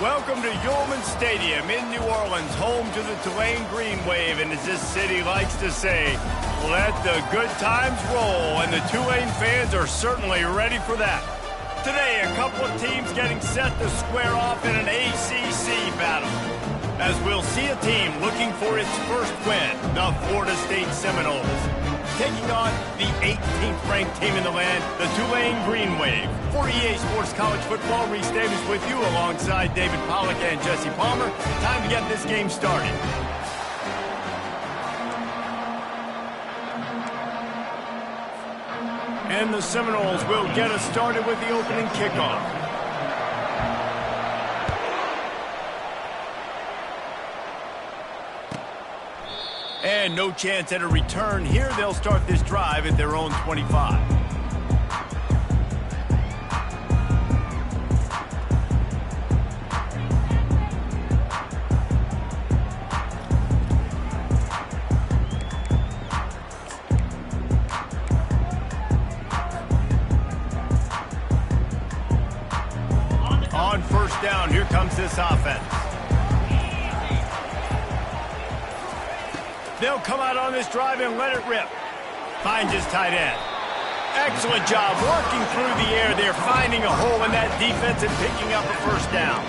Welcome to Yulman Stadium in New Orleans, home to the Tulane Green Wave, and as this city likes to say, let the good times roll, and the Tulane fans are certainly ready for that. Today, a couple of teams getting set to square off in an ACC battle, as we'll see a team looking for its first win, the Florida State Seminoles, taking on the 18th ranked team in the land, the Tulane Green Wave. For EA Sports College Football, Reese Davis with you alongside David Pollack and Jesse Palmer. Time to get this game started. And the Seminoles will get us started with the opening kickoff. And no chance at a return here. They'll start this drive at their own 25. On first down, here comes this offense. They'll come out on this drive and let it rip. Finds his tight end. Excellent job working through the air. They're finding a hole in that defense and picking up a first down.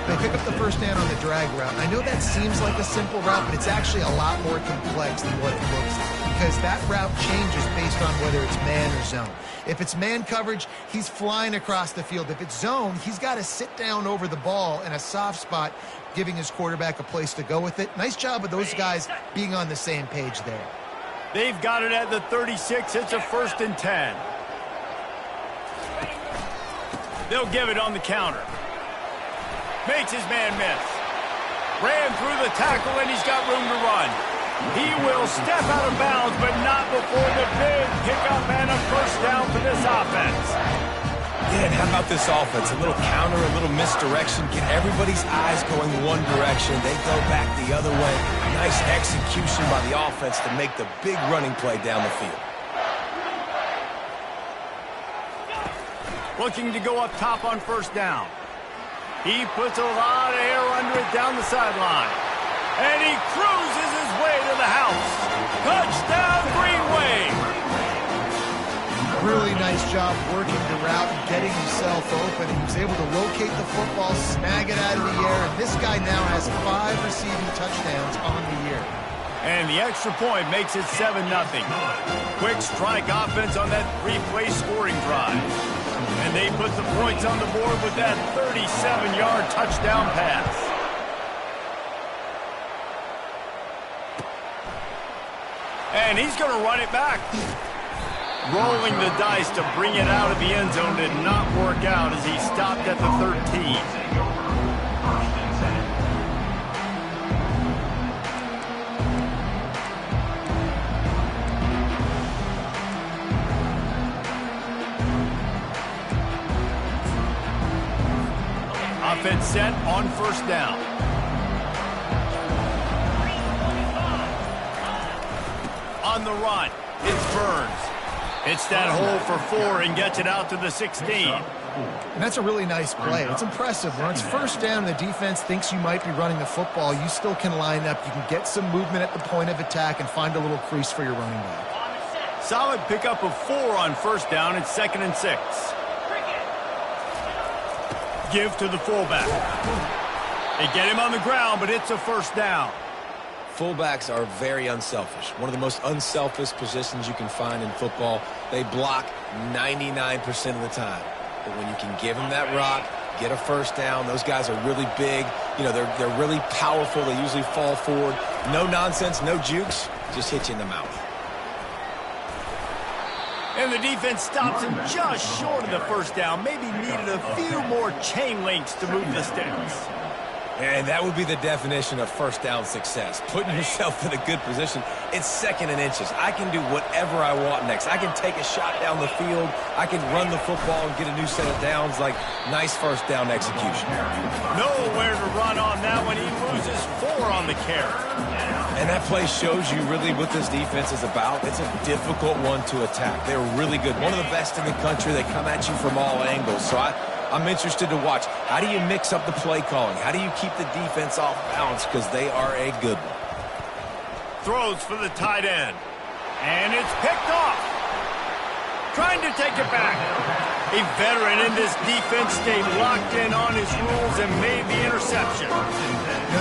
They pick up the first down on the drag route. I know that seems like a simple route, but it's actually a lot more complex than what it looks like, because that route changes based on whether it's man or zone. If it's man coverage, he's flying across the field. If it's zone, he's got to sit down over the ball in a soft spot, giving his quarterback a place to go with it. Nice job of those guys being on the same page there. They've got it at the 36. It's a 1st and 10. They'll give it on the counter. Makes his man miss. Ran through the tackle, and he's got room to run. He will step out of bounds, but not before the big pickup and a first down for this offense. Yeah, and how about this offense? A little counter, a little misdirection. Get everybody's eyes going one direction. They go back the other way. Nice execution by the offense to make the big running play down the field. Looking to go up top on first down. He puts a lot of air under it down the sideline. And he cruises his way to the house. Touchdown, Green Wave! Really nice job working the route and getting himself open. He was able to locate the football, snag it out of the air, and this guy now has 5 receiving touchdowns on the year. And the extra point makes it 7-0. Quick strike offense on that 3-play scoring drive. And they put the points on the board with that 37-yard touchdown pass. And he's going to run it back. Rolling the dice to bring it out of the end zone did not work out as he stopped at the 13. Offense set on first down. On the run, it's Burns. Hits that hole for 4 and gets it out to the 16. And that's a really nice play. It's impressive. When it's first down and the defense thinks you might be running the football, you still can line up. You can get some movement at the point of attack and find a little crease for your running back. Solid pickup of 4 on first down. It's 2nd and 6. Give to the fullback. They get him on the ground, but it's a first down. Fullbacks are very unselfish. One of the most unselfish positions you can find in football. They block 99% of the time. But when you can give them that rock, get a first down, those guys are really big. You know, they're really powerful. They usually fall forward. No nonsense, no jukes, just hit you in the mouth. And the defense stops him just short of the first down. Maybe needed a few more chain links to move the sticks. And that would be the definition of first down success. Putting yourself in a good position. It's 2nd and inches. I can do whatever I want next. I can take a shot down the field. I can run the football and get a new set of downs. Like, nice first down execution. Nowhere to run on that one. He loses 4 on the carry. And that play shows you really what this defense is about. It's a difficult one to attack. They're really good. One of the best in the country. They come at you from all angles. So I'm interested to watch. How do you mix up the play calling? How do you keep the defense off balance? Because they are a good one. Throws for the tight end. And it's picked off. Trying to take it back. A veteran in this defense stayed locked in on his rules and made the interception.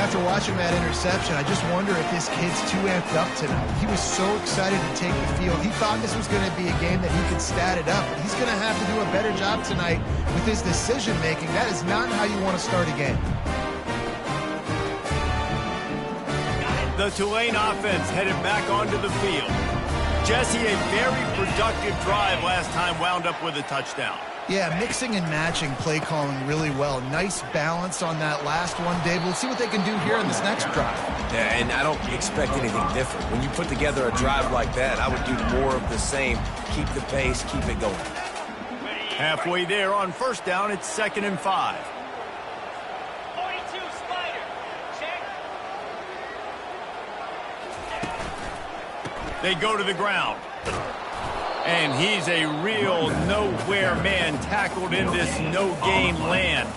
After watching that interception, I just wonder if this kid's too amped up tonight. He was so excited to take the field. He thought this was going to be a game that he could stat it up, but he's going to have to do a better job tonight with his decision-making. That is not how you want to start a game. The Tulane offense headed back onto the field. Jesse, a very productive drive last time, wound up with a touchdown. Yeah, mixing and matching play calling really well. Nice balance on that last one, Dave. We'll see what they can do here in this next drive. Yeah, and I don't expect anything different. When you put together a drive like that, I would do more of the same. Keep the pace, keep it going. Halfway there on first down, it's 2nd and 5. They go to the ground. And he's a real nowhere man tackled in this no-game land.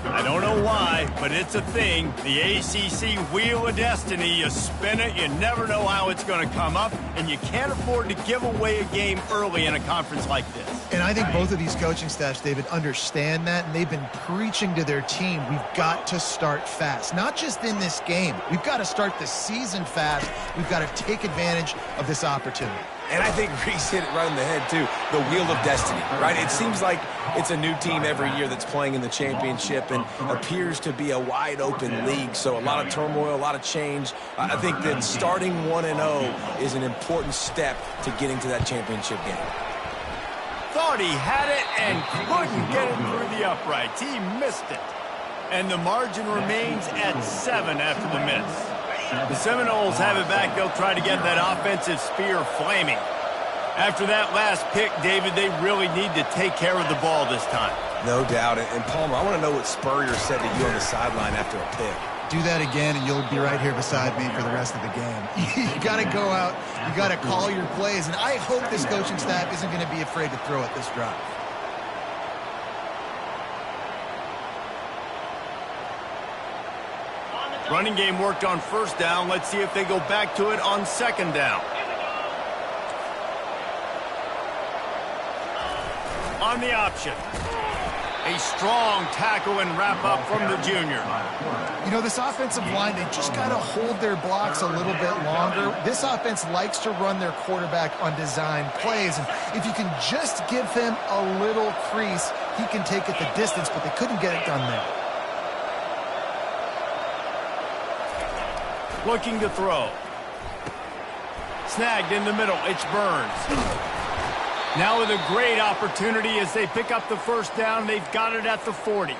I don't know why, but it's a thing. The ACC Wheel of Destiny, you spin it, you never know how it's going to come up, and you can't afford to give away a game early in a conference like this. And I think both of these coaching staffs, David, understand that, and they've been preaching to their team, we've got to start fast. Not just in this game. We've got to start the season fast. We've got to take advantage of this opportunity. And I think Reese hit it right in the head, too. The Wheel of Destiny, right? It seems like it's a new team every year that's playing in the championship and appears to be a wide-open league. So a lot of turmoil, a lot of change. I think that starting 1-0 is an important step to getting to that championship game. Thought he had it and couldn't get it through the uprights. He missed it. And the margin remains at 7 after the miss. The Seminoles have it back. They'll try to get that offensive spear flaming. After that last pick, David, they really need to take care of the ball this time. No doubt. And Palmer, I want to know what Spurrier said to you on the sideline after a pick. Do that again, and you'll be right here beside me for the rest of the game. You got to go out. You got to call your plays. And I hope this coaching staff isn't going to be afraid to throw it this drive. Running game worked on first down. Let's see if they go back to it on 2nd down. On the option. A strong tackle and wrap up from the junior. You know, this offensive line, they just got to hold their blocks a little bit longer. This offense likes to run their quarterback on design plays. And if you can just give him a little crease, he can take it the distance, but they couldn't get it done there. Looking to throw. Snagged in the middle. It's Burns. Now with a great opportunity as they pick up the first down. They've got it at the 40.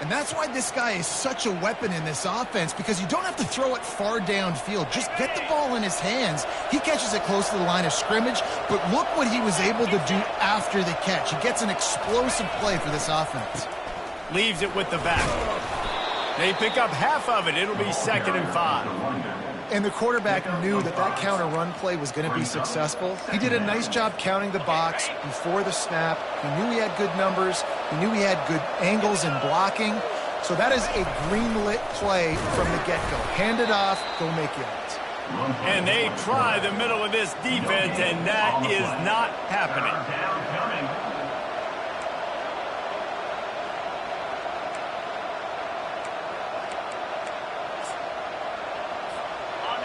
And that's why this guy is such a weapon in this offense, because you don't have to throw it far downfield. Just get the ball in his hands. He catches it close to the line of scrimmage, but look what he was able to do after the catch. He gets an explosive play for this offense. Leaves it with the back. They pick up half of it. It'll be 2nd and 5. And the quarterback knew that that counter run play was going to be successful. He did a nice job counting the box before the snap. He knew he had good numbers. He knew he had good angles and blocking. So that is a green-lit play from the get-go. Hand it off, go make yards. And they try the middle of this defense, and that is not happening.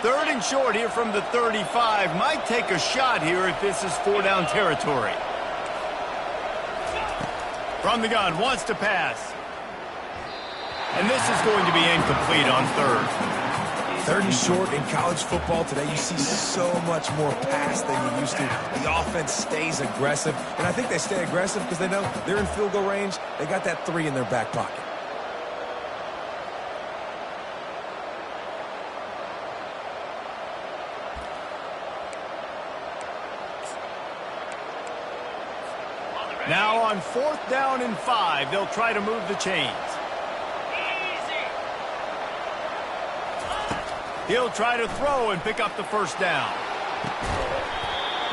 3rd and short here from the 35. Might take a shot here if this is 4-down territory. From the gun, wants to pass. And this is going to be incomplete on 3rd. 3rd and short in college football today, you see so much more pass than you used to. The offense stays aggressive, and I think they stay aggressive because they know they're in field goal range. They got that 3 in their back pocket. Now on 4th down and 5, they'll try to move the chains. He'll try to throw and pick up the first down.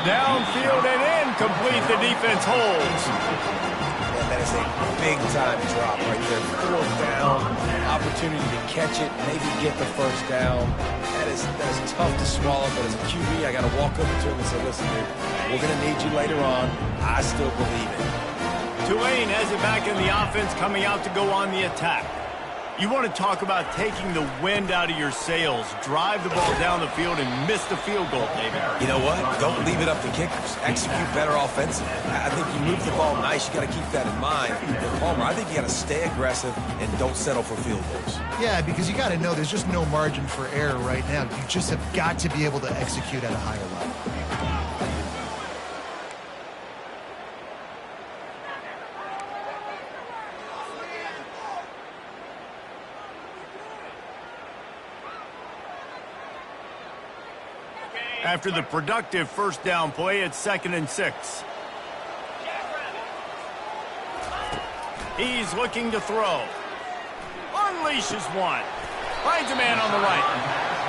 Downfield and incomplete. The defense holds. Yeah, that That is a big-time drop right there. 4th down, opportunity to catch it, maybe get the first down. That is tough to swallow, but as a QB, I got to walk up to him and say, listen, dude, we're going to need you later on. I still believe it. Tulane has it back in the offense, coming out to go on the attack. You want to talk about taking the wind out of your sails. Drive the ball down the field and miss the field goal, David. You know what? Don't leave it up to kickers. Execute better offensively. I think you move the ball nice. You got to keep that in mind. But Palmer, I think you got to stay aggressive and don't settle for field goals. Yeah, because you got to know there's just no margin for error right now. You just have got to be able to execute at a higher level. After the productive first down play, it's 2nd and 6. He's looking to throw. Unleashes one. Finds a man on the right.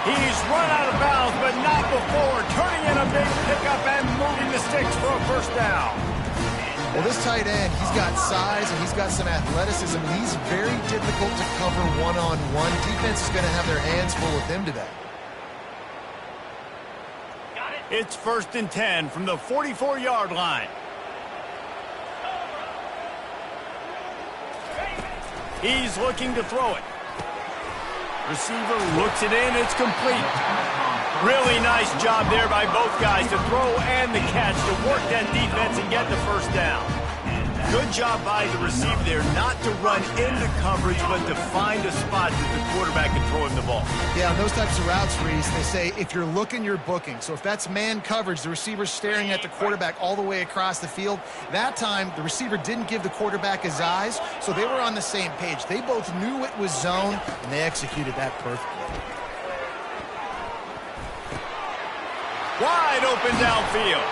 He's run out of bounds, but not before turning in a big pickup and moving the sticks for a first down. Well, this tight end, he's got size and he's got some athleticism. He's very difficult to cover one-on-one. Defense is going to have their hands full with him today. It's 1st and 10 from the 44-yard line. He's looking to throw it. Receiver looks it in. It's complete. Really nice job there by both guys to throw and the catch to work that defense and get the first down. Good job by the receiver there not to run into coverage, but to find a spot that the quarterback can throw him the ball. Yeah, those types of routes, Reese, they say if you're looking, you're booking. So if that's man coverage, the receiver's staring at the quarterback all the way across the field. That time, the receiver didn't give the quarterback his eyes, so they were on the same page. They both knew it was zone, and they executed that perfectly. Wide open downfield.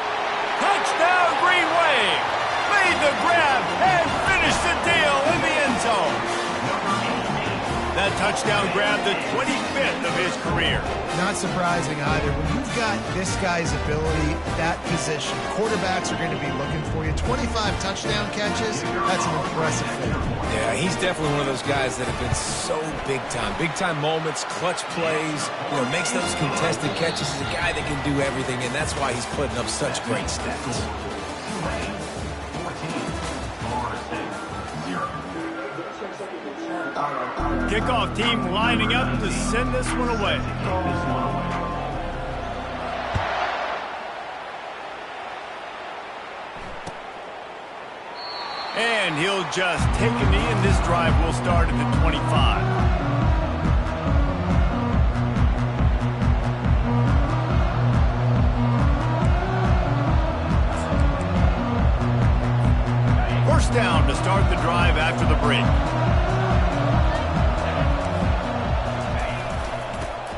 Touchdown, Green Wave. Made the grab and finished the deal in the end zone. That touchdown grab, the 25th of his career. Not surprising either. When you've got this guy's ability at that position, quarterbacks are going to be looking for you. 25 touchdown catches, that's an impressive thing. Yeah, he's definitely one of those guys that have been so big time. Big time moments, clutch plays, makes those contested catches. He's a guy that can do everything, and that's why he's putting up such great stats. Kickoff team lining up to send this one away. And he'll just take a knee, and this drive will start at the 25. First down to start the drive after the break.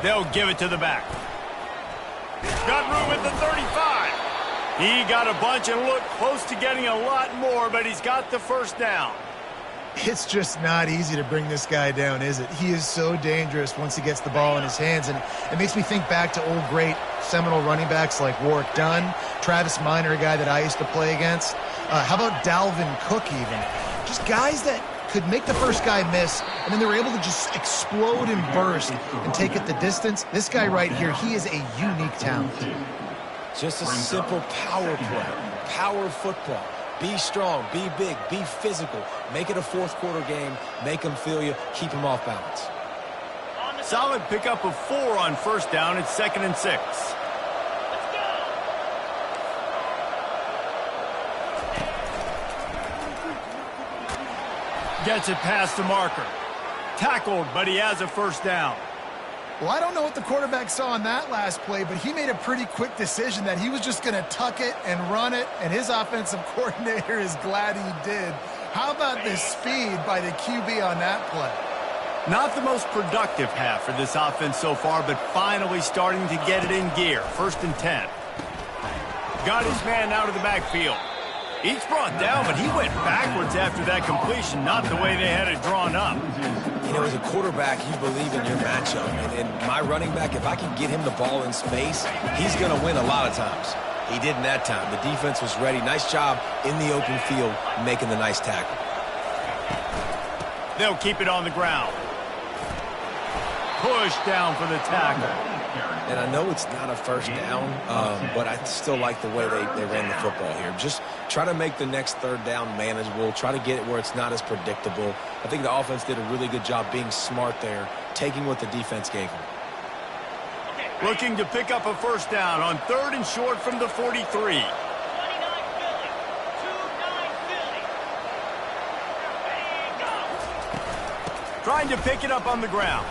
They'll give it to the back. Got room at the 35. He got a bunch and looked close to getting a lot more, but he's got the first down. It's just not easy to bring this guy down, is it? He is so dangerous once he gets the ball in his hands, and it makes me think back to old great Seminole running backs like Warwick Dunn, Travis Minor, a guy that I used to play against. How about Dalvin Cook even? Just guys that could make the first guy miss, and then they were able to just explode and burst and take it the distance. This guy right here, he is a unique talent. Just a simple power play, power football. Be strong, be big, be physical. Make it a fourth quarter game. Make them feel you. Keep them off balance. Solid pickup of 4 on first down. It's 2nd and 6. Gets it past the marker. Tackled, but he has a first down. Well, I don't know what the quarterback saw on that last play, but he made a pretty quick decision that he was just going to tuck it and run it, and his offensive coordinator is glad he did. How about the speed by the QB on that play? Not the most productive half for this offense so far, but finally starting to get it in gear. 1st and 10. Got his man out of the backfield. He's brought down, but he went backwards after that completion, not the way they had it drawn up. As a quarterback, you believe in your matchup. And my running back, if I can get him the ball in space, he's going to win a lot of times. He didn't that time. The defense was ready. Nice job in the open field making the nice tackle. They'll keep it on the ground. Push down for the tackle. And I know it's not a first down, but I still like the way they ran the football here. Just try to make the next third down manageable. Try to get it where it's not as predictable. I think the offense did a really good job being smart there, taking what the defense gave them. Looking to pick up a first down on 3rd and short from the 43. Trying to pick it up on the ground.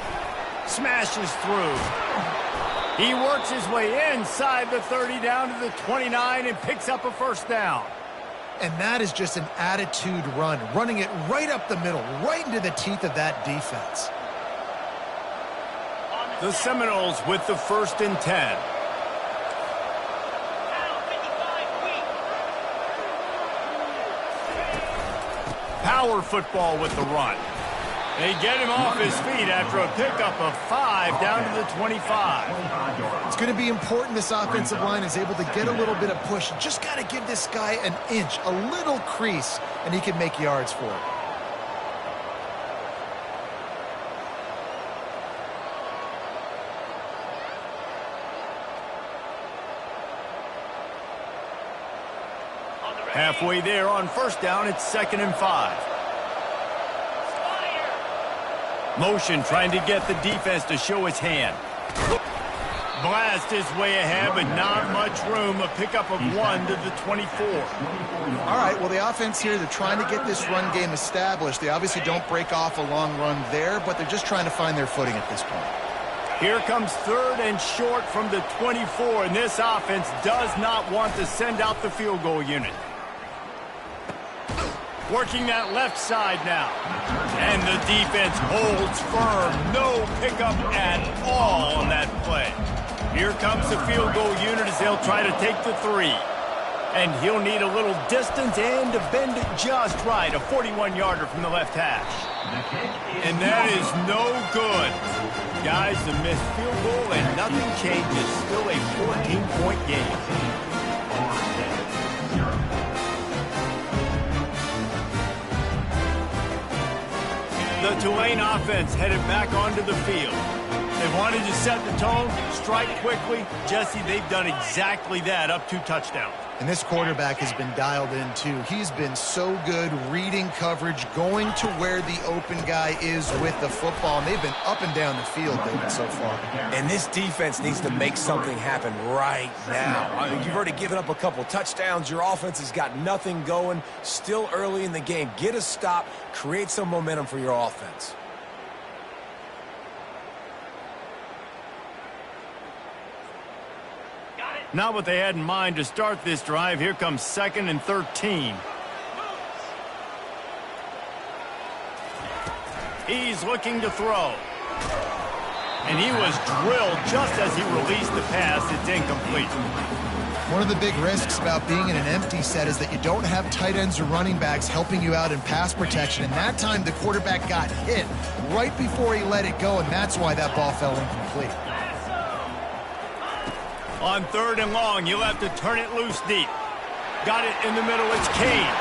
Smashes through. He works his way inside the 30 down to the 29 and picks up a first down. And that is just an attitude run, running it right up the middle, right into the teeth of that defense. The Seminoles with the 1st and 10. Power football with the run. They get him off his feet after a pickup of 5 down to the 25. It's going to be important this offensive line is able to get a little bit of push. Just got to give this guy an inch, a little crease, and he can make yards for it. Halfway there on first down, it's 2nd and 5. Motion trying to get the defense to show his hand. Blast his way ahead, but not much room. A pickup of 1 to the 24. All right, well, the offense here, they're trying to get this run game established. They obviously don't break off a long run there, but they're just trying to find their footing at this point. Here comes 3rd and short from the 24, and this offense does not want to send out the field goal unit. Working that left side now. And the defense holds firm. No pickup at all on that play. Here comes the field goal unit as they'll try to take the 3. And he'll need a little distance and to bend it just right. A 41-yarder from the left hash. And that is no good. Guys, the missed field goal and nothing changes. Still a 14-point game. The Tulane offense headed back onto the field. They wanted to set the tone, strike quickly. Jesse, they've done exactly that, up 2 touchdowns. And this quarterback has been dialed in, too. He's been so good reading coverage, going to where the open guy is with the football. And they've been up and down the field, David, so far. And this defense needs to make something happen right now. You've already given up a couple touchdowns. Your offense has got nothing going. Still early in the game. Get a stop. Create some momentum for your offense. Not what they had in mind to start this drive. Here comes 2nd and 13. He's looking to throw. And he was drilled just as he released the pass. It's incomplete. One of the big risks about being in an empty set is that you don't have tight ends or running backs helping you out in pass protection. And that time the quarterback got hit right before he let it go, and that's why that ball fell incomplete. On 3rd and long, you'll have to turn it loose deep. Got it in the middle, it's Kane.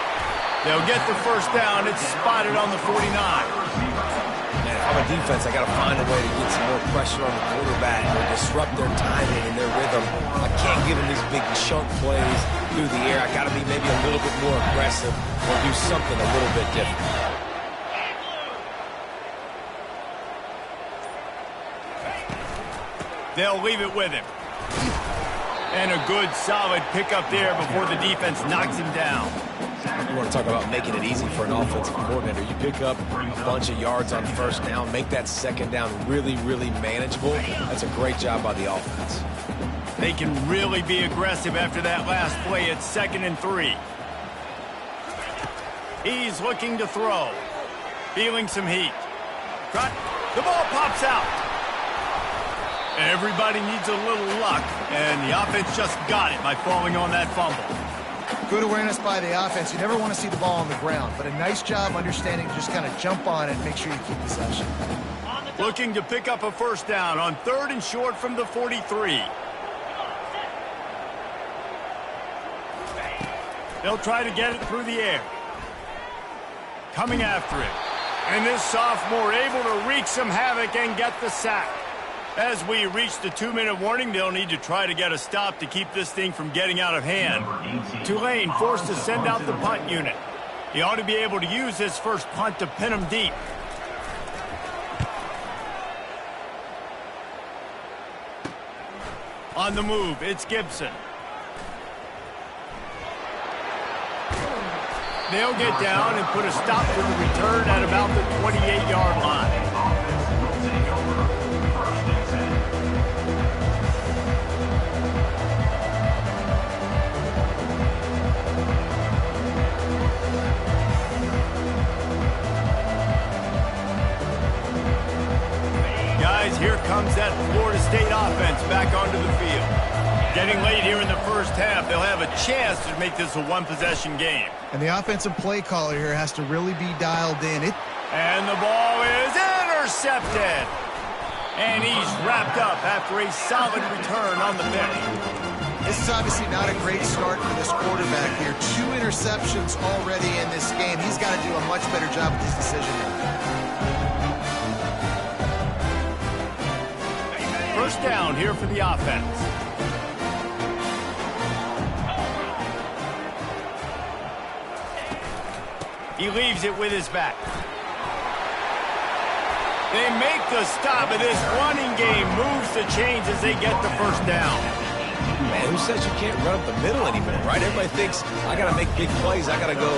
They'll get the first down. It's spotted on the 49. Man, if I'm a defense, I got to find a way to get some more pressure on the quarterback or disrupt their timing and their rhythm. I can't give them these big chunk plays through the air. I got to be maybe a little bit more aggressive or do something a little bit different. They'll leave it with him. And a good, solid pickup there before the defense knocks him down. You want to talk about making it easy for an offensive coordinator. You pick up a bunch of yards on first down, make that second down really, really manageable. That's a great job by the offense. They can really be aggressive after that last play. It's 2nd and 3. He's looking to throw. Feeling some heat. The ball pops out. Everybody needs a little luck, and the offense just got it by falling on that fumble. Good awareness by the offense. You never want to see the ball on the ground, but a nice job understanding to just kind of jump on it and make sure you keep possession. Looking to pick up a first down on 3rd and short from the 43. They'll try to get it through the air. Coming after it. And this sophomore able to wreak some havoc and get the sack. As we reach the 2-minute warning, they'll need to try to get a stop to keep this thing from getting out of hand. Tulane forced to send out the punt unit. He ought to be able to use his first punt to pin him deep. On the move, it's Gibson. They'll get down and put a stop to the return at about the 28-yard line. Guys, here comes that Florida State offense back onto the field. Getting late here in the first half, they'll have a chance to make this a one-possession game. And the offensive play caller here has to really be dialed in. And the ball is intercepted. And he's wrapped up after a solid return on the pick. This is obviously not a great start for this quarterback here. 2 interceptions already in this game. He's got to do a much better job with his decision making. First down here for the offense. He leaves it with his back. They make the stop, and this running game moves the chains as they get the first down. Man, who says you can't run up the middle anymore, right? Everybody thinks, I got to make big plays. I got to go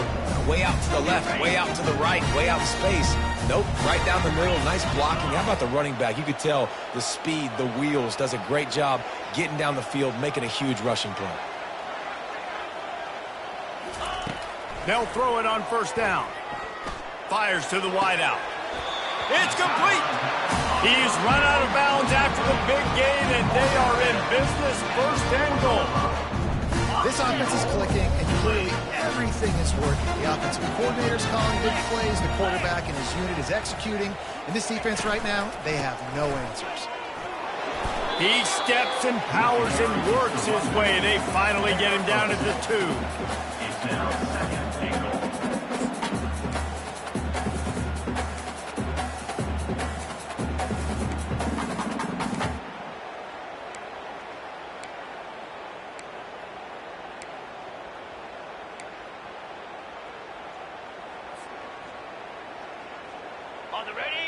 way out to the left, way out to the right, way out in space. Nope, right down the middle, nice blocking. How about the running back? You could tell the speed, the wheels, does a great job getting down the field, making a huge rushing play. They'll throw it on first down. Fires to the wideout. It's complete. He's run out of bounds after the big gain, and they are in business, first and goal. This offense is clicking, and clearly everything is working. The offensive coordinator's calling big plays, the quarterback and his unit is executing, and this defense right now, they have no answers. He steps and powers and works his way. They finally get him down at the 2.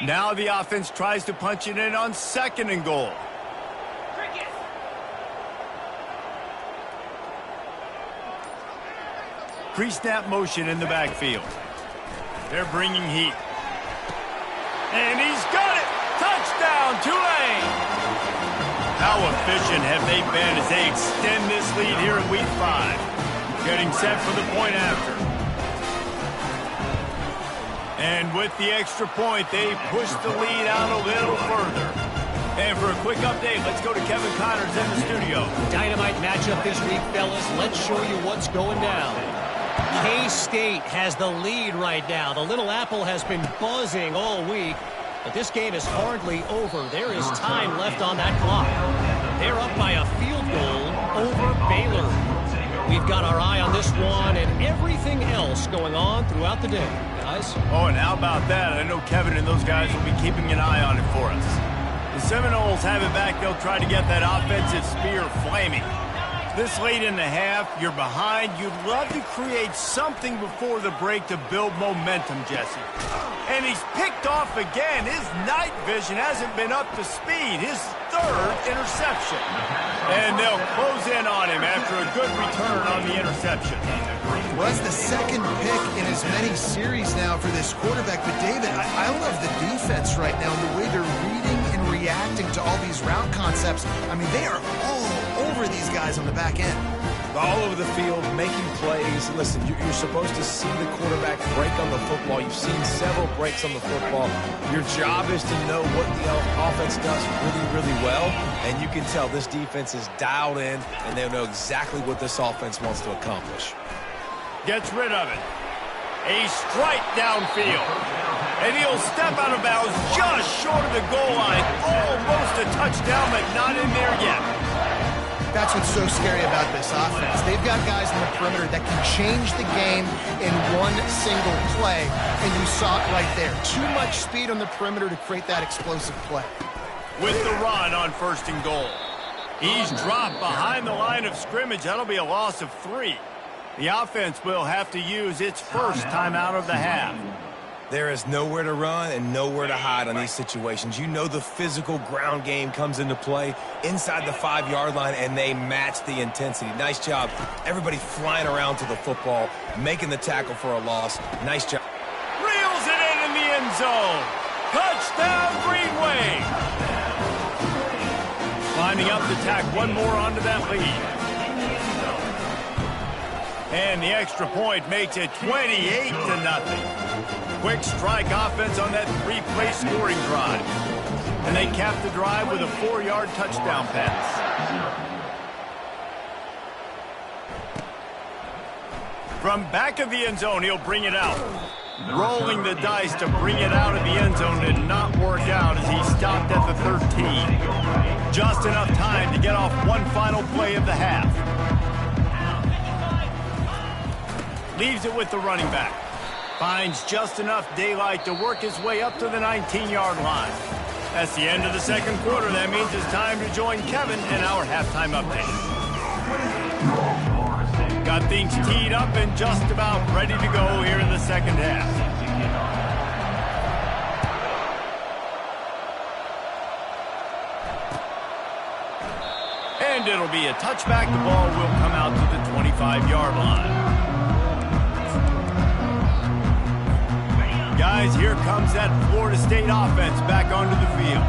Now the offense tries to punch it in on second and goal. Pre-snap motion in the backfield. They're bringing heat. And he's got it! Touchdown, Tulane! How efficient have they been as they extend this lead here in Week 5? Getting set for the point after. And with the extra point, they push the lead out a little further. And for a quick update, let's go to Kevin Connors in the studio. Dynamite matchup this week, fellas. Let's show you what's going down. K-State has the lead right now. The Little Apple has been buzzing all week, but this game is hardly over. There is time left on that clock. They're up by a field goal over Baylor. We've got our eye on this one and everything else going on throughout the day, guys. Oh, and how about that? I know Kevin and those guys will be keeping an eye on it for us. The Seminoles have it back. They'll try to get that offensive spear flaming. This late in the half, you're behind. You'd love to create something before the break to build momentum, Jesse. And he's picked off again. His night vision hasn't been up to speed. His third interception. And they'll close in on him after a good return on the interception. Well, that's the second pick in as many series now for this quarterback. But, David, I love the defense right now and the way they're reading and reacting to all these route concepts. I mean, they are all over these guys on the back end. All over the field, making plays. Listen, you're supposed to see the quarterback break on the football. You've seen several breaks on the football. Your job is to know what the offense does really, really well. And you can tell this defense is dialed in, and they know exactly what this offense wants to accomplish. Gets rid of it. A strike downfield. And he'll step out of bounds just short of the goal line. Almost a touchdown, but not in there yet. That's what's so scary about this offense. They've got guys in the perimeter that can change the game in one single play, and you saw it right there. Too much speed on the perimeter to create that explosive play. With the run on 1st and goal. He's dropped behind the line of scrimmage. That'll be a loss of 3. The offense will have to use its first timeout of the half. There is nowhere to run and nowhere to hide on these situations. You know the physical ground game comes into play inside the 5-yard line, and they match the intensity. Nice job. Everybody flying around to the football, making the tackle for a loss. Nice job. Reels it in the end zone. Touchdown, Green Wave. Lining up to tack one more onto that lead. And the extra point makes it 28-0. Quick strike offense on that 3-play scoring drive. And they cap the drive with a 4-yard touchdown pass. From back of the end zone, he'll bring it out. Rolling the dice to bring it out of the end zone did not work out as he stopped at the 13. Just enough time to get off one final play of the half. Leaves it with the running back. Finds just enough daylight to work his way up to the 19-yard line. That's the end of the second quarter. That means it's time to join Kevin in our halftime update. Got things teed up and just about ready to go here in the second half. And it'll be a touchback. The ball will come out to the 25-yard line. Guys, here comes that Florida State offense back onto the field.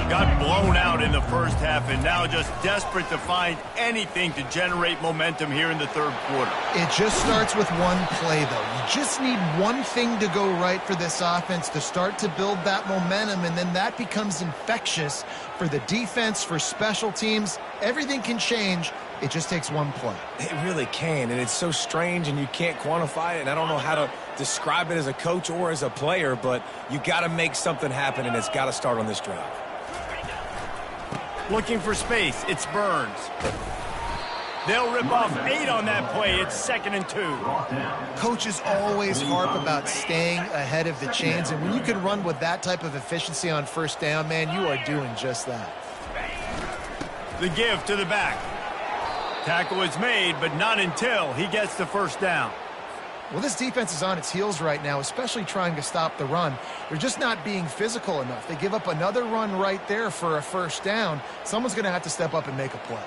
Got blown out in the first half and now just desperate to find anything to generate momentum here in the third quarter. It just starts with one play, though. You just need one thing to go right for this offense to start to build that momentum, and then that becomes infectious for the defense, for special teams. Everything can change. It just takes one play. It really can, and it's so strange, and you can't quantify it, and I don't know how to describe it as a coach or as a player, but you got to make something happen, and it's got to start on this drive. Looking for space. It's Burns. They'll rip off 8 on that play. It's 2nd and 2. Coaches always harp about staying ahead of the chains, and when you can run with that type of efficiency on first down, man, you are doing just that. The give to the back. Tackle is made, but not until he gets the first down. Well, this defense is on its heels right now, especially trying to stop the run. They're just not being physical enough. They give up another run right there for a first down. Someone's going to have to step up and make a play.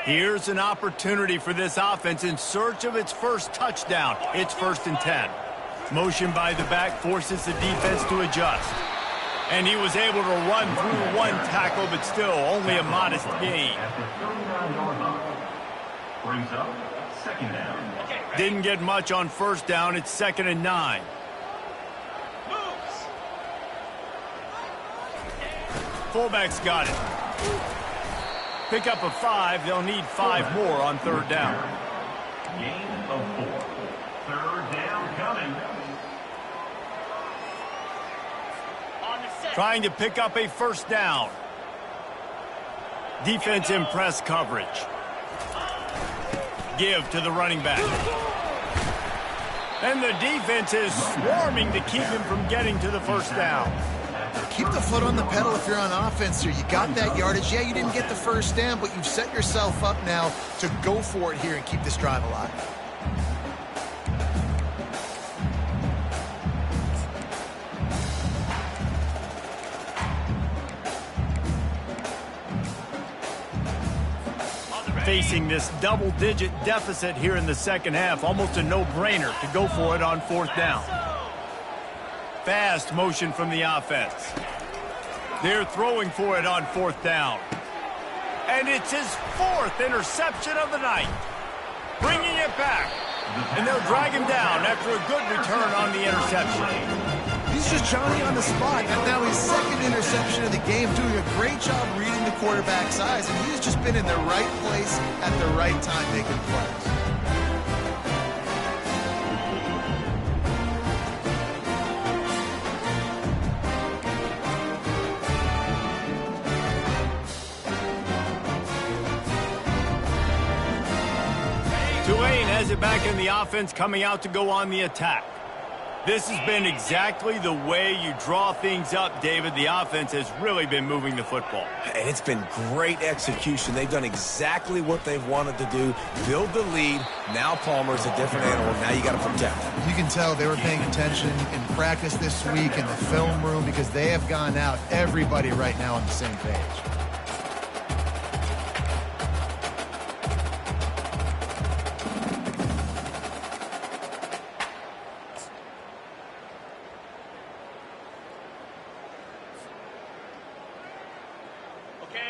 Here's an opportunity for this offense in search of its first touchdown. It's 1st and 10. Motion by the back forces the defense to adjust. And he was able to run through one tackle, but still only a modest gain. Didn't get much on first down. It's 2nd and 9. Fullback's got it. Pick up a 5. They'll need 5 more on 3rd down. Gain of 4. 3rd down coming. Trying to pick up a first down. Defense in press coverage. Give to the running back. And the defense is swarming to keep him from getting to the first down. Keep the foot on the pedal if you're on offense here. You got that yardage. Yeah, you didn't get the first down, but you've set yourself up now to go for it here and keep this drive alive. Facing this double-digit deficit here in the second half, almost a no-brainer to go for it on 4th down. Fast motion from the offense. They're throwing for it on 4th down. And it's his 4th interception of the night. Bringing it back. And they'll drag him down after a good return on the interception. He's just Johnny on the spot. And now his 2nd interception of the game, doing a great job reading the quarterback's eyes. And he's just been in the right place at the right time making plays. Kane has it back in the offense, coming out to go on the attack. This has been exactly the way you draw things up, David. The offense has really been moving the football. And it's been great execution. They've done exactly what they've wanted to do. Build the lead. Now Palmer's a different animal. Now you got to protect him. You can tell they were paying attention in practice this week in the film room because they have gone out, everybody right now on the same page.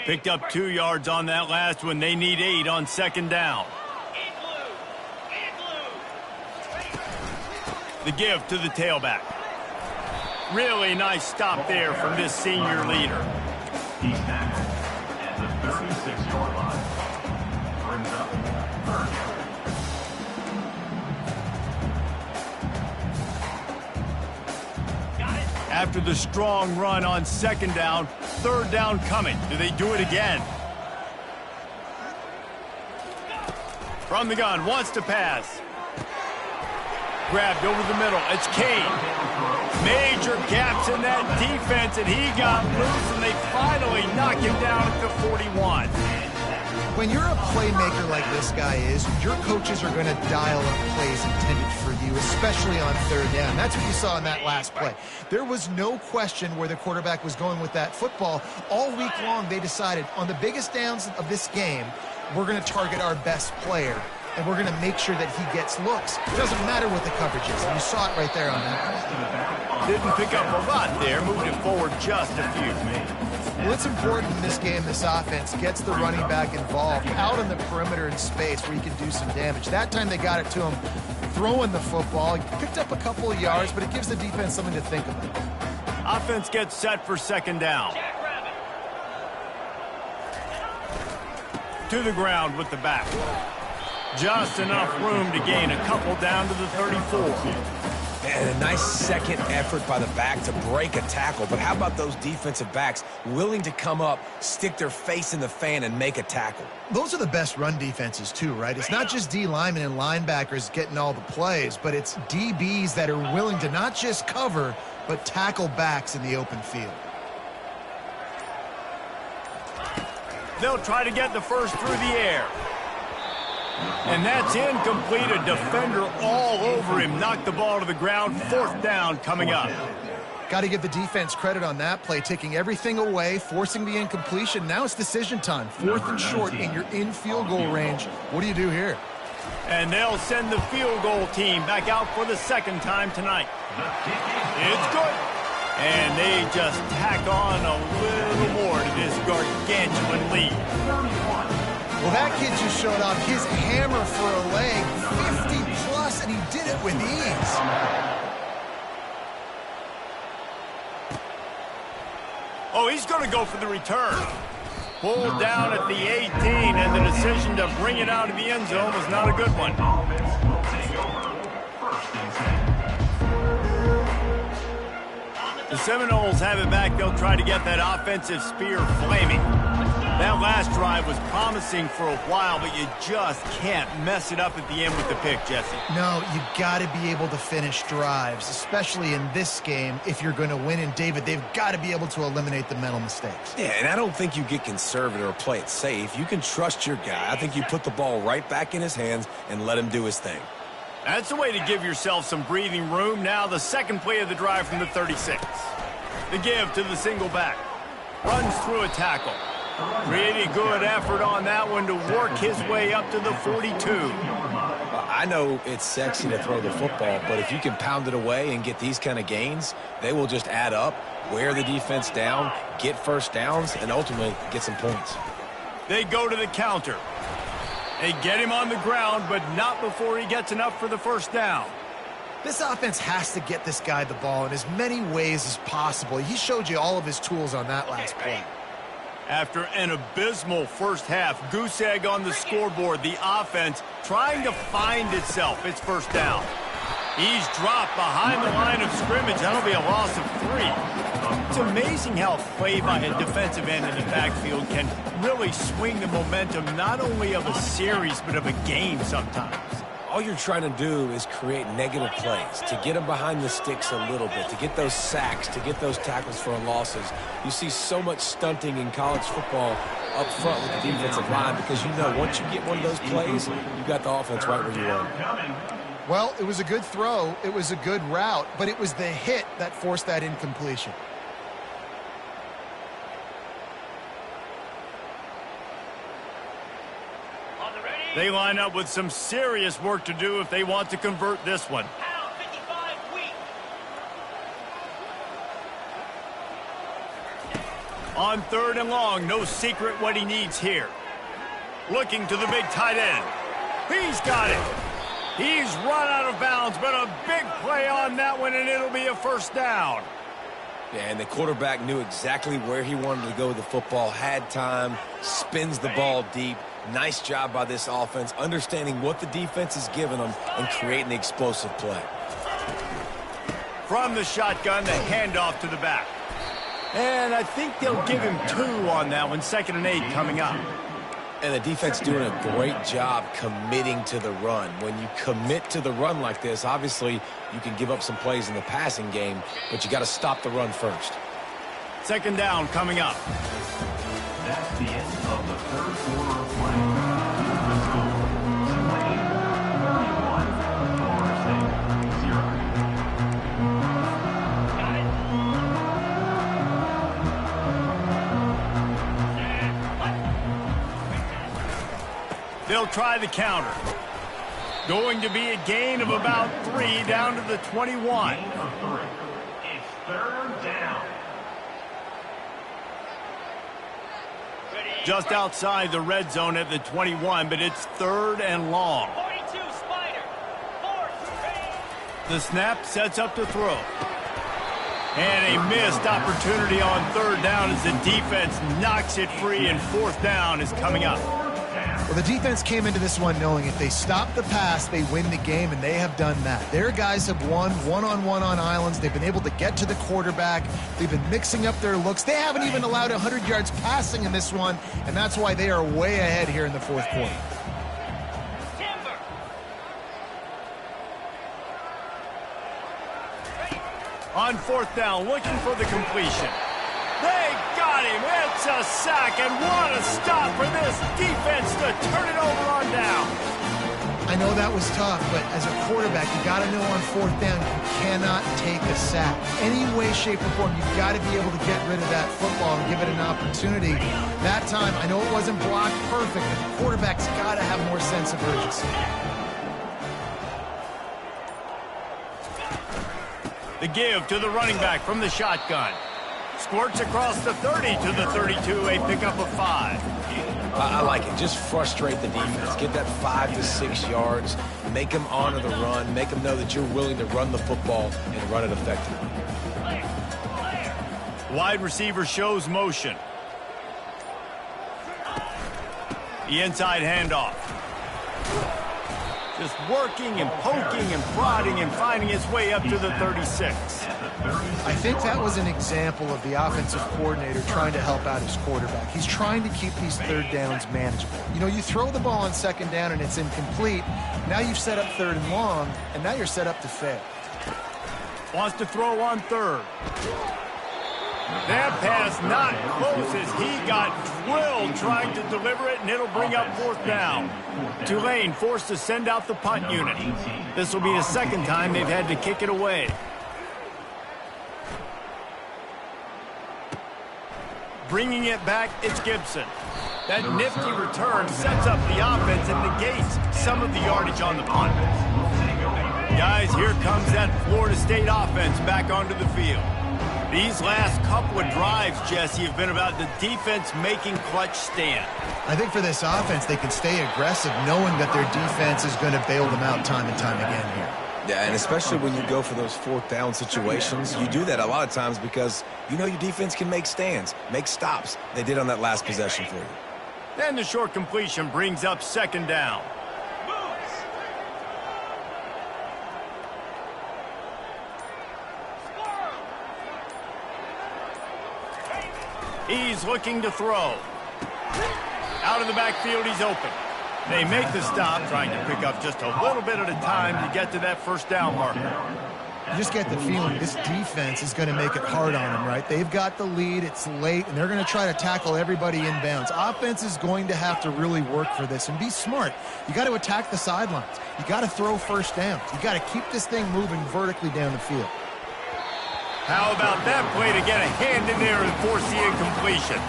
Picked up 2 yards on that last one. They need 8 on second down. The give to the tailback. Really nice stop there from this senior leader. He's tackled at the 36-yard line. Brings up third down. After the strong run on second down, third down coming. Do they do it again? From the gun, wants to pass. Grabbed over the middle. It's Kane. Major gaps in that defense, and he got loose, and they finally knock him down at the 41. When you're a playmaker like this guy is, your coaches are going to dial up plays intended for you, especially on third down. That's what you saw in that last play. There was no question where the quarterback was going with that football. All week long, they decided on the biggest downs of this game, we're going to target our best player, and we're going to make sure that he gets looks. It doesn't matter what the coverage is. And you saw it right there on that. Didn't pick up a lot there, moved it forward just a few. Well, it's important in this game, this offense gets the running back involved out on the perimeter in space where he can do some damage. That time they got it to him throwing the football. He picked up a couple of yards, but it gives the defense something to think about. Offense gets set for second down. To the ground with the back. Just enough room to gain a couple down to the 34. And a nice second effort by the back to break a tackle. But how about those defensive backs willing to come up, stick their face in the fan, and make a tackle? Those are the best run defenses too, right? It's not just D linemen and linebackers getting all the plays, but it's DBs that are willing to not just cover, but tackle backs in the open field. They'll try to get the first through the air. And that's incomplete. A defender all over him. Knocked the ball to the ground. Fourth down coming up. Got to give the defense credit on that play, taking everything away, forcing the incompletion. Now it's decision time. Fourth and short, and you're in field goal range. What do you do here? And they'll send the field goal team back out for the second time tonight. It's good. And they just tack on a little more to this gargantuan lead. Well, that kid just showed off his hammer for a leg, 50-plus, and he did it with ease. Oh, he's going to go for the return. Pulled down at the 18, and the decision to bring it out of the end zone was not a good one. The Seminoles have it back. They'll try to get that offensive spear flaming. That last drive was promising for a while, but you just can't mess it up at the end with the pick, Jesse. No, you got to be able to finish drives, especially in this game. If you're going to win, and David, they've got to be able to eliminate the mental mistakes. Yeah, and I don't think you get conservative or play it safe. You can trust your guy. I think you put the ball right back in his hands and let him do his thing. That's the way to give yourself some breathing room. Now the second play of the drive from the 36. The give to the single back. Runs through a tackle. Pretty good effort on that one to work his way up to the 42. I know it's sexy to throw the football, but if you can pound it away and get these kind of gains, they will just add up, wear the defense down, get first downs, and ultimately get some points. They go to the counter. They get him on the ground, but not before he gets enough for the first down. This offense has to get this guy the ball in as many ways as possible. He showed you all of his tools on that last play. After an abysmal first half, goose egg on the scoreboard, the offense trying to find itself. It's first down. He's dropped behind the line of scrimmage. That'll be a loss of 3. It's amazing how play by a defensive end in the backfield can really swing the momentum not only of a series but of a game sometimes. all you're trying to do is create negative plays, to get them behind the sticks a little bit, to get those sacks, to get those tackles for losses. You see so much stunting in college football up front with the defensive line because you know once you get one of those plays, you got the offense right where you want it. Well, it was a good throw. It was a good route, but it was the hit that forced that incompletion. They line up with some serious work to do if they want to convert this one. On 3rd and long, no secret what he needs here. Looking to the big tight end. He's got it. He's run out of bounds, but a big play on that one, and it'll be a first down. Yeah, and the quarterback knew exactly where he wanted to go with the football, had time, spins the ball deep. Nice job by this offense, understanding what the defense is giving them and creating the explosive play. From the shotgun, the handoff to the back. And I think they'll give him 2 on that one, 2nd and 8 coming up. And the defense doing a great job committing to the run. When you commit to the run like this, obviously you can give up some plays in the passing game, but you got to stop the run first. 2nd down coming up. That's the end of the 3rd quarter of play. The score, Tulane 31, Florida State 0. They'll try the counter. Going to be a gain of about 3 down to the 21. Gain of 3. It's 3rd down. Just outside the red zone at the 21, but it's 3rd and long. 42 Spider. 4. The snap sets up to throw. And a missed opportunity on 3rd down as the defense knocks it free, and 4th down is coming up. Well, the defense came into this one knowing if they stop the pass, they win the game, and they have done that. Their guys have won one-on-one on islands. They've been able to get to the quarterback. They've been mixing up their looks. They haven't even allowed 100 yards passing in this one, and that's why they are way ahead here in the 4th quarter. Timber. On 4th down, looking for the completion. They got him. It's a sack, and what a stop for this defense to turn it over on down. I know that was tough, but as a quarterback, you got to know on 4th down you cannot take a sack. Any way, shape, or form, you've got to be able to get rid of that football and give it an opportunity. That time, I know it wasn't blocked perfect, but the quarterback's got to have more sense of urgency. The give to the running back from the shotgun. Squirts across the 30 to the 32, a pickup of 5. I like it. Just frustrate the defense. Get that 5 to 6 yards. Make them honor the run. Make them know that you're willing to run the football and run it effectively. Wide receiver shows motion. The inside handoff. Just working and poking and prodding and finding his way up to the 36. I think that was an example of the offensive coordinator trying to help out his quarterback. He's trying to keep these 3rd downs manageable. You know, you throw the ball on 2nd down and it's incomplete. Now you've set up 3rd and long, and now you're set up to fail. Wants to throw on 3rd. That pass not close as he got drilled trying to deliver it, and it'll bring up 4th down. Tulane forced to send out the punt unit. This will be the 2nd time they've had to kick it away. Bringing it back, it's Gibson. That nifty return sets up the offense and negates some of the yardage on the punt. Guys, here comes that Florida State offense back onto the field. These last couple of drives, Jesse, have been about the defense making clutch stand. I think for this offense, they can stay aggressive knowing that their defense is going to bail them out time and time again here. Yeah, and especially when you go for those 4th down situations, you do that a lot of times because you know your defense can make stands, make stops. They did on that last possession for you. And the short completion brings up 2nd down. He's looking to throw. Out of the backfield, he's open. They make the stop, trying to pick up just a little bit at a time to get to that first down marker. You just get the feeling this defense is going to make it hard on them, right? They've got the lead, it's late, and they're going to try to tackle everybody inbounds. Offense is going to have to really work for this and be smart. You got to attack the sidelines. You got to throw first downs. You got to keep this thing moving vertically down the field. How about that play to get a hand in there and force the incompletion?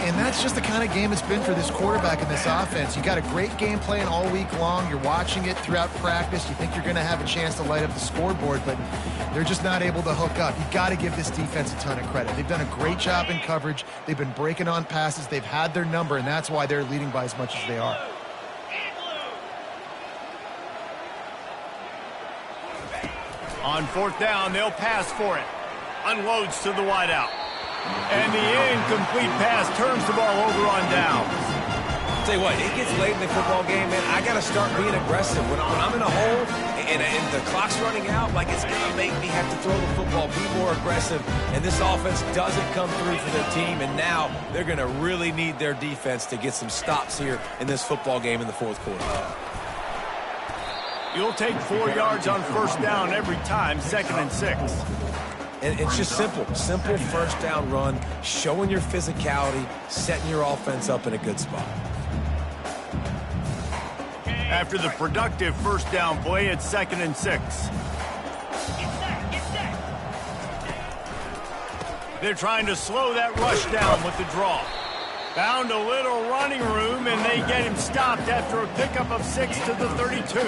And that's just the kind of game it's been for this quarterback in this offense. You got a great game plan all week long. You're watching it throughout practice. You think you're going to have a chance to light up the scoreboard, but they're just not able to hook up. You got to give this defense a ton of credit. They've done a great job in coverage. They've been breaking on passes. They've had their number, and that's why they're leading by as much as they are. On fourth down, they'll pass for it. Unloads to the wideout. And the incomplete pass turns the ball over on downs. Tell you what, it gets late in the football game, man. I got to start being aggressive. When I'm in a hole and the clock's running out, like, it's going to make me have to throw the football, be more aggressive. And this offense doesn't come through for their team, and now they're going to really need their defense to get some stops here in this football game in the fourth quarter. You'll take 4 yards on first down every time, 2nd and 6. And it's just simple first down run, showing your physicality, setting your offense up in a good spot. After the productive first down play, it's 2nd and 6. They're trying to slow that rush down with the draw. Found a little running room, and they get him stopped after a pickup of 6 to the 32.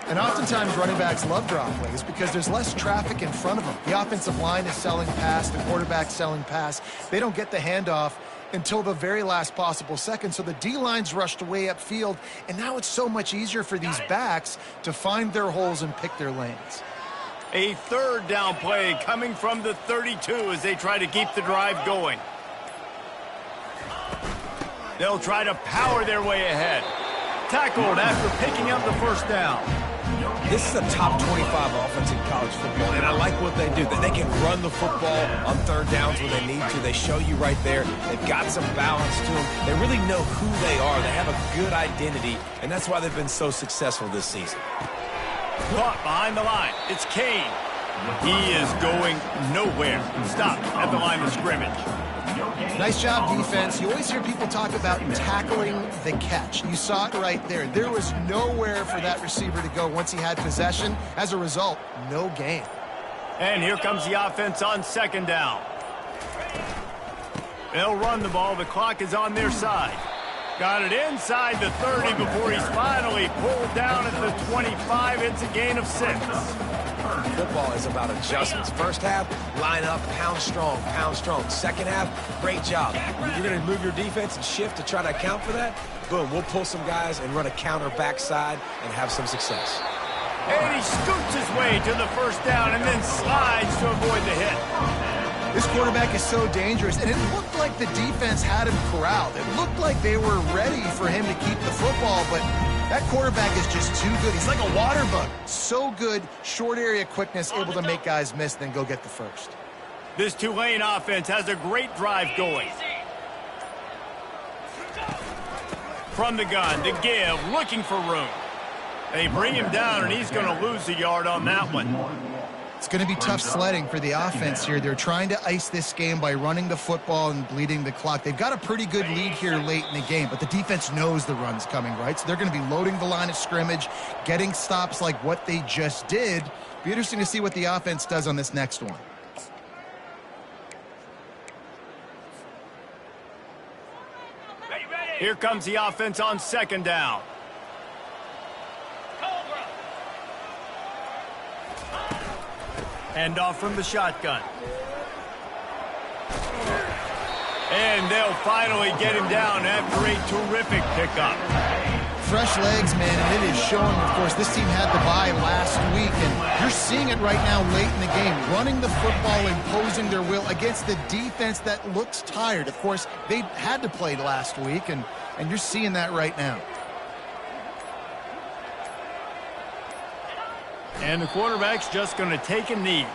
And oftentimes running backs love draw plays because there's less traffic in front of them. The offensive line is selling pass, the quarterback's selling pass. They don't get the handoff until the very last possible second, so the D-line's rushed way upfield, and now it's so much easier for these backs to find their holes and pick their lanes. A third down play coming from the 32 as they try to keep the drive going. They'll try to power their way ahead. Tackled after picking up the first down. This is a top 25 offense in college football, and I like what they do. They can run the football on third downs when they need to. They show you right there. They've got some balance to them. They really know who they are. They have a good identity, and that's why they've been so successful this season. Caught behind the line. It's Kane. He is going nowhere. Stopped at the line of scrimmage. Nice job, defense. You always hear people talk about tackling the catch. You saw it right there. There was nowhere for that receiver to go once he had possession. As a result, no gain. And here comes the offense on 2nd down. They'll run the ball. The clock is on their side. Got it inside the 30 before he's finally pulled down at the 25. It's a gain of 6. Football is about adjustments. First half, line up, pound strong, pound strong. Second half, great job. You're going to move your defense and shift to try to account for that. Boom, we'll pull some guys and run a counter backside and have some success. And he scoots his way to the first down and then slides to avoid the hit. This quarterback is so dangerous, and it looked like the defense had him corralled. It looked like they were ready for him to keep the football, but that quarterback is just too good. He's like a water bug. So good, short area quickness, able to make guys miss, then go get the first. This Tulane offense has a great drive going. From the gun to give, looking for room. They bring him down, and he's going to lose a yard on that one. It's going to be tough sledding for the offense here. They're trying to ice this game by running the football and bleeding the clock. They've got a pretty good lead here late in the game, but the defense knows the run's coming, right? So they're going to be loading the line of scrimmage, getting stops like what they just did. Be interesting to see what the offense does on this next one. Here comes the offense on 2nd down. Hand off from the shotgun. And they'll finally get him down after a terrific pickup. Fresh legs, man, and it is showing, of course, this team had the bye last week, and you're seeing it right now late in the game, running the football, imposing their will against the defense that looks tired. Of course, they had to play last week, and you're seeing that right now. And the quarterback's just going to take a knee.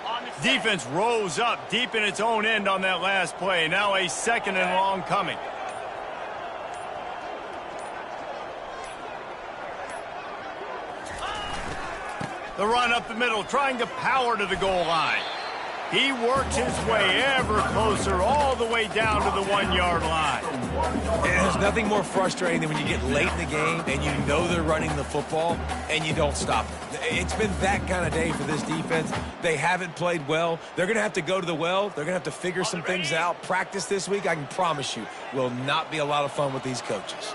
On defense rose up deep in its own end on that last play. Now a 2nd and long coming. The run up the middle, trying to power to the goal line. He works his way ever closer, all the way down to the 1-yard line. And there's nothing more frustrating than when you get late in the game and you know they're running the football and you don't stop them. It's been that kind of day for this defense. They haven't played well. They're going to have to go to the well. They're going to have to figure some things out. Practice this week, I can promise you, will not be a lot of fun with these coaches.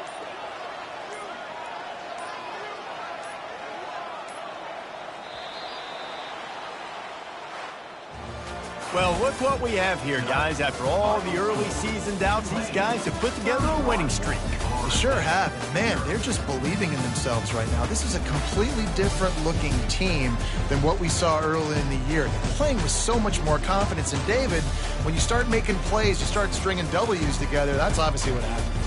Well, look what we have here, guys. After all the early season doubts, these guys have put together a winning streak. They sure have. And man, they're just believing in themselves right now. This is a completely different looking team than what we saw early in the year. They're playing with so much more confidence. And David, when you start making plays, you start stringing W's together, that's obviously what happened.